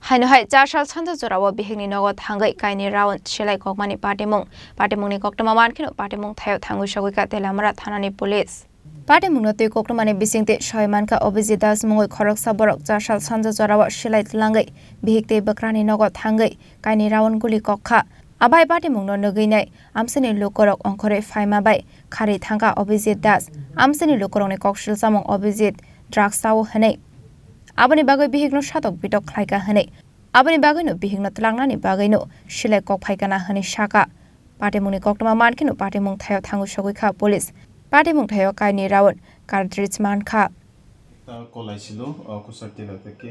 Haino hai Chasal Sanja jorao Bihik ni Nogo Thangwi Kainwi round Silai kokmani Patimung ni koktama mankino Patimung thayo Thangwi shogika telamara thanani police Patimung no tui kokmani bisingte shoymanka obiji das mungoi Khorang saborok Chasal Sanja jorao Silai tlangai Bihik te bakrani Nogo Thangwi Kainwi round guli kokha Abai Patimung no nuginai amsini lukorok ongkore faima bai khari thangka obiji das amsini lukorok ni kokshil samung obiji drugs sawo hanai Abani bagai Bihik no shatok bitok khlaika hanai Abani bagai no Bihik no tlangnani bagai no Silai kok phaikana hanai shaka Patimung ni koktama mankino Patimung thayo Thangwi shogika police Patimung thayo Kainwi round cartridge mankha call আইছিল কুসার টিলা থেকে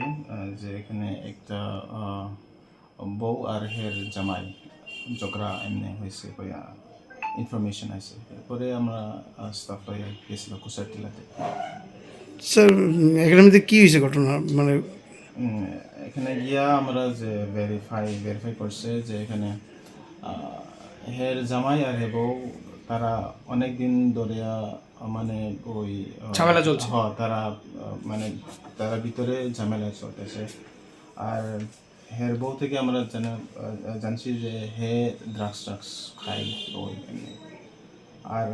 যে এখানে একটা বউ আর হের জামাই ঝগড়া এমনি হয়েছে কয়া ইনফরমেশন আছে এরপরে আমরা স্টাফ লয়ে গেছিল কুসার টিলাতে স্যার এখানে মধ্যে কি হয়েছে ঘটনা মানে এখানে গিয়া আমরা যে ভেরিফাই করছে যে এখানে হের জামাই আর হে বউ তারা অনেক দিন ধরে মানে ওই ঝামেলা চলছে তারা মানে তারা ভিতরে ঝামেলা চলতেছে আর হের বউ থেকে আমরা জানছি যে হে ড্রাগস খায় ওই আর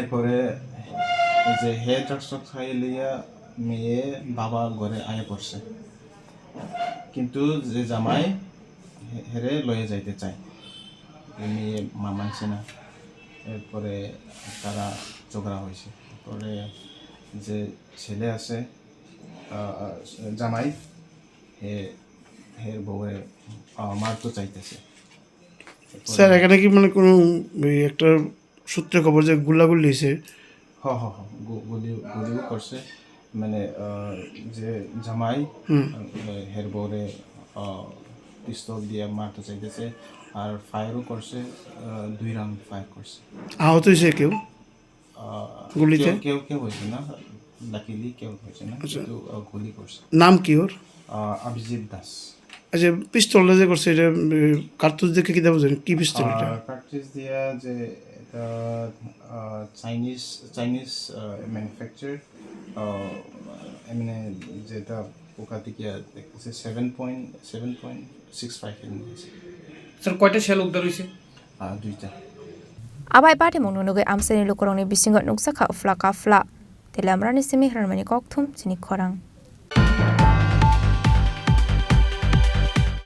এরপরে যে হে ড্রাগস খাই লিয়া মেয়ে বাবা ঘরে আয়া পড়ছে কিন্তু যে জামাই হেরে লয়ে যাইতে চায় মেয়ে মানছে না এরপরে তারা ঝগড়া হয়েছে এরপরে যে ছেলে আছে জামাই হের বউয়ে মারতে চাইতেছে স্যার এখানে কি মানে কোনো একটা সূত্রে খবর যে গুলাগুলি হয়েছে গুলিও করছে মানে যে জামাই হের বউরে পিস্তল দিয়ে মারতে চাইতেছে আর ফায়ারও করছে 2 রাউন্ড ফায়ার করছে আহত হয়েছে কেউ গুলিতে কেউ হয়েছে না লাকিলি কেউ হয়েছে না কিন্তু গুলি করছে নাম কি ওর অভিজিৎ দাস আচ্ছা পিস্তলটা যে করছে এটা কার্তুজ দেখে কি দেবো কি পিস্তল এটা কার্তুজ দিয়া যে এটা চাইনিজ ম্যানুফ্যাকচার এমনি যেটা পোকা থেকে দেখতেছে 7.65 স্যার কয়টা শেল উদ্ধার হয়েছে 2টা Abai Patimung no nugai amsini lukorong ni bisingot nuksakha ufla kafla telamrani simi hranmani kokthum chini Khorang